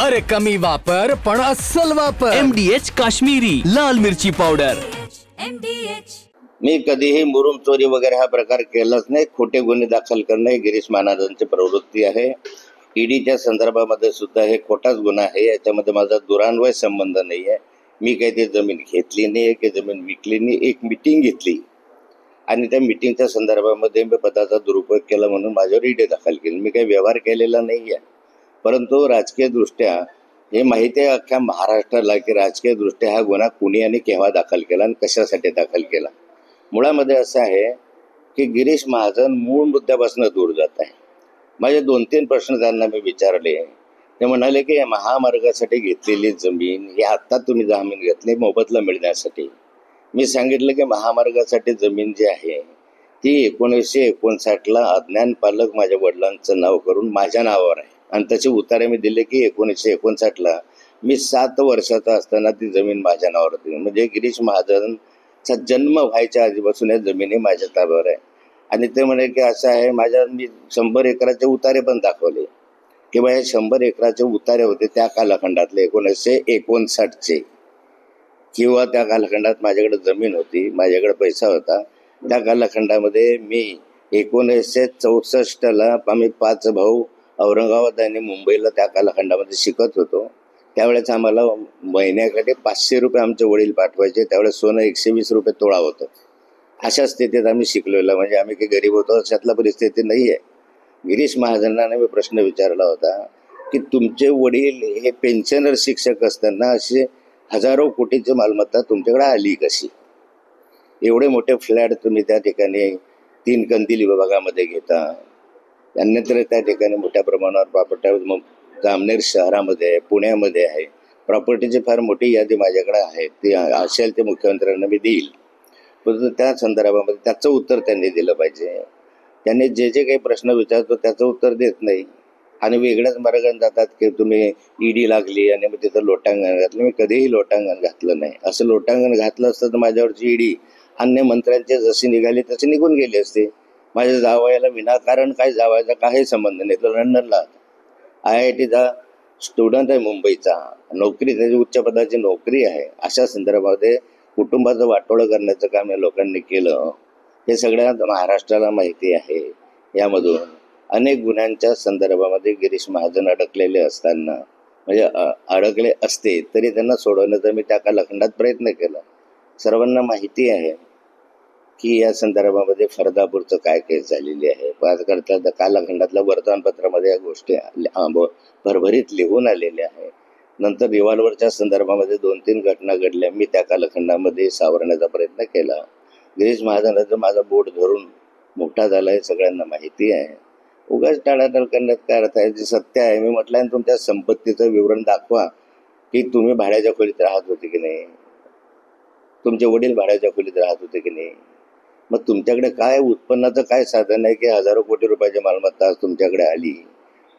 अरे कमी वापर पण अस्सल वापर. MDH काश्मीरी लाल मिरची पावडर. मी कधीही मुरुम चोरी वगैरे हा प्रकार केलाच नाही. खोटे गुन्हे दाखल करणे गिरीश महाजनांची प्रवृत्ती आहे. ईडीच्या संदर्भामध्ये सुद्धा हे खोटाच गुन्हा आहे. याच्यामध्ये माझा दुरान्वय संबंध नाही आहे. मी काही ती जमीन घेतली नाही, काही जमीन विकली नाही. एक मिटिंग घेतली आणि त्या मिटिंगच्या संदर्भामध्ये मी पदाचा दुरुपयोग केला म्हणून माझ्यावर ईडी दाखल केली. मी काही व्यवहार केलेला नाही आहे. परंतु राजकीय दृष्ट्या हे माहिती आहे अख्ख्या महाराष्ट्राला की राजकीय दृष्ट्या हा गुन्हा कुणी आणि केव्हा दाखल केला आणि कशासाठी दाखल केला. मुळामध्ये असं आहे की गिरीश महाजन मूळ मुद्द्यापासून दूर जात आहे. माझे 2-3 प्रश्न त्यांना मी विचारले. ते म्हणाले की महामार्गासाठी घेतलेली जमीन ही आत्ता तुम्ही जमीन घेतली मोबदला मिळण्यासाठी. मी सांगितलं की महामार्गासाठी जमीन जी आहे ती 1959ला अज्ञान पालक माझ्या वडिलांचं नाव करून माझ्या नावावर आहे आणि त्याचे उतारे मी दिले की 1959ला मी 7 वर्षाचा असताना ती जमीन माझ्या नावावर होती. म्हणजे गिरीश महाजनचा जन्म व्हायच्या आधीपासून या जमिनी माझ्या ताब्यावर आहे. आणि ते म्हणे की असं आहे मी 100 एकराचे उतारे पण दाखवले किंवा हे 100 एकराचे उतारे होते त्या कालखंडातले 1959चे किंवा त्या कालखंडात माझ्याकडे जमीन होती, माझ्याकडे पैसा होता. त्या कालखंडामध्ये मी 1964ला आम्ही 5 भाऊ औरंगाबाद आणि मुंबईला त्या कालखंडामध्ये शिकत होतो. त्यावेळेस आम्हाला महिन्याकाठी 500 रुपये आमचे वडील पाठवायचे. त्यावेळेस सोनं 120 रुपये तोळा होतं. अशा स्थितीत आम्ही शिकलेलो. म्हणजे आम्ही काही गरीब होतो अशातला परिस्थिती नाही आहे. गिरीश महाजनांना मी प्रश्न विचारला होता की तुमचे वडील हे पेन्शनर शिक्षक असताना असे हजारो कोटीची मालमत्ता तुमच्याकडे आली कशी? एवढे मोठे फ्लॅट तुम्ही त्या ठिकाणी 3 कंदिल विभागामध्ये घेता. अन्यत्र त्या ठिकाणी मोठ्या प्रमाणावर प्रॉपर्टी जामनेर शहरामध्ये आहे, पुण्यामध्ये आहे. प्रॉपर्टीची फार मोठी यादी माझ्याकडे आहे. ती असेल ते मुख्यमंत्र्यांना मी देईल. परंतु त्या संदर्भामध्ये त्याचं उत्तर त्यांनी दिलं पाहिजे. त्यांनी जे काही प्रश्न विचारतो त्याचं उत्तर देत नाही आणि वेगळ्याच मार्गाने जातात की तुम्ही ईडी लागली आणि मग तिथं लोटांगण घातलं. मी कधीही लोटांगण घातलं नाही. असं लोटांगण घातलं असतं तर माझ्यावरची ईडी अन्य मंत्र्यांचे जशी निघाली तशी निघून गेली असते. माझ्या जावयाला विनाकारण काय जावायचा काही संबंध नाही. तो लंडनला IITचा स्टुडंट आहे, मुंबईचा, नोकरी त्याची उच्च पदाची नोकरी आहे. अशा संदर्भामध्ये कुटुंबाचं वाटोळं करण्याचं काम या लोकांनी केलं हे सगळ्या महाराष्ट्राला माहिती आहे. यामधून अनेक गुन्ह्यांच्या संदर्भामध्ये गिरीश महाजन अडकलेले असताना म्हणजे अडकले असते तरी त्यांना सोडवण्याचा मी त्या कालखंडात प्रयत्न केला. सर्वांना माहिती आहे की या संदर्भामध्ये फरदापूरचं काय केस झालेली आहे. करता कालखंडातल्या वर्तमानपत्रामध्ये या गोष्टी भरभरीत लिहून आलेल्या आहे. नंतर रिव्हॉल्वरच्या संदर्भामध्ये 2-3 घटना घडल्या. मी त्या कालखंडामध्ये सावरण्याचा प्रयत्न केला. गिरीश महाजनाचं माझा बोट धरून मोठा झाला हे सगळ्यांना माहिती आहे. उगाच टाळाटाळ करण्यात काय अर्थ आहे? जे सत्य आहे मी म्हटलं तुमच्या संपत्तीचं विवरण दाखवा की तुम्ही भाड्याच्या खोलीत राहत होते की नाही, तुमचे वडील भाड्याच्या खोलीत राहत होते की नाही. मग तुमच्याकडे काय उत्पन्नाचं काय साधन आहे की हजारो कोटी रुपयाची मालमत्ता आज तुमच्याकडे आली?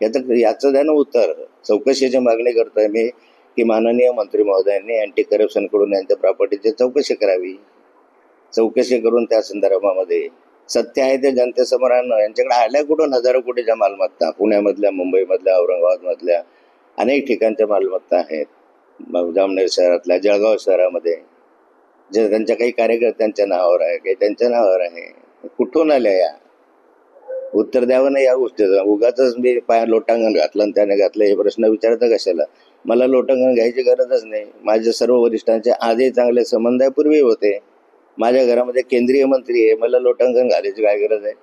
याचं द्या ना उत्तर. चौकशीची मागणी करतोय मी की माननीय मंत्री महोदयांनी अँटी करप्शनकडून यांच्या प्रॉपर्टीची चौकशी करावी. चौकशी करून त्या संदर्भामध्ये सत्य आहे ते जनतेसमोर आणणं. यांच्याकडे आल्या कुठून हजारो कोटीच्या मालमत्ता? पुण्यामधल्या, मुंबईमधल्या, औरंगाबादमधल्या अनेक ठिकाणच्या मालमत्ता आहेत. जामनेर शहरातल्या, जळगाव शहरामध्ये जे त्यांच्या काही कार्यकर्त्यांच्या नावावर आहे, काही त्यांच्या नावावर आहे. कुठून आल्या या? उत्तर द्यावं नाही या गोष्टीचं. उगाच मी लोटांगण घातलं आणि त्याने घातलं हे प्रश्न विचारता कशाला? मला लोटांगण घ्यायची गरजच नाही. माझे सर्व वरिष्ठांचे आजही चांगले संबंध आहे, पूर्वी होते. माझ्या घरामध्ये केंद्रीय मंत्री आहे, मला लोटांगण घालायची काय गरज आहे?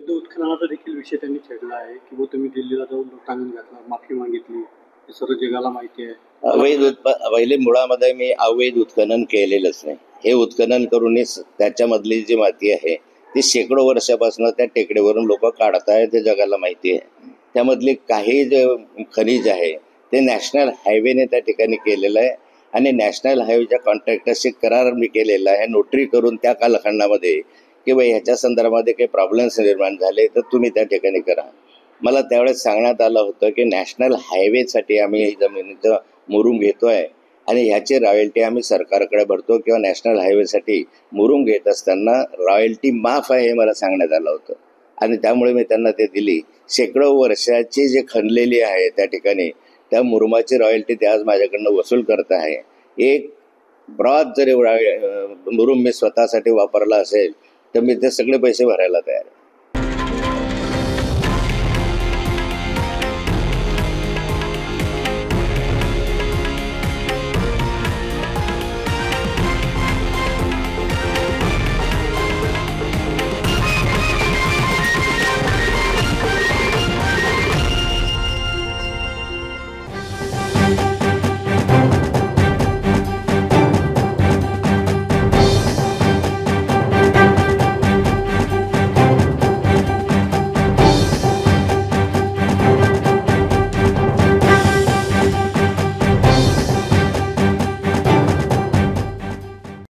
उत्खननाचा देखील विषय त्यांनी छेडला आहे की तुम्ही दिल्लीला जाऊन लोटांगण घातला, माफी मागितली, हे सर्व जगाला माहिती आहे. पहिले मुळामध्ये मी अवैध उत्खनन केलेलंच नाही. हे उत्खनन करूनच त्याच्यामधली जी माती आहे ती शेकडो वर्षापासून त्या टेकडीवरून लोक काढतायत हे जगाला माहिती आहे. त्यामधली काही जे खनिज आहे ते नॅशनल हायवेने त्या ठिकाणी केलेलं आहे आणि नॅशनल हायवेच्या कॉन्ट्रॅक्टरशी करार मी केलेला आहे नोटरी करून त्या कालखंडामध्ये की बाई ह्याच्या संदर्भामध्ये काही प्रॉब्लेम्स निर्माण झाले तर तुम्ही त्या ठिकाणी करा. मला त्यावेळेस सांगण्यात आलं होतं की नॅशनल हायवेसाठी आम्ही ही जमिनीचं मुरुम घेतोय आणि ह्याची रॉयल्टी आम्ही सरकारकडे भरतो किंवा नॅशनल हायवेसाठी मुरुम घेत असताना रॉयल्टी माफ आहे हे मला सांगण्यात आलं होतं आणि त्यामुळे मी त्यांना ते दिली. शेकडो वर्षाची जे खणलेली आहे त्या ठिकाणी त्या मुरुमाची रॉयल्टी ते आज माझ्याकडनं वसूल करत आहे. एक ब्रॉड जरी मुरुम मी स्वतःसाठी वापरला असेल तर मी ते सगळे पैसे भरायला तयार आहे.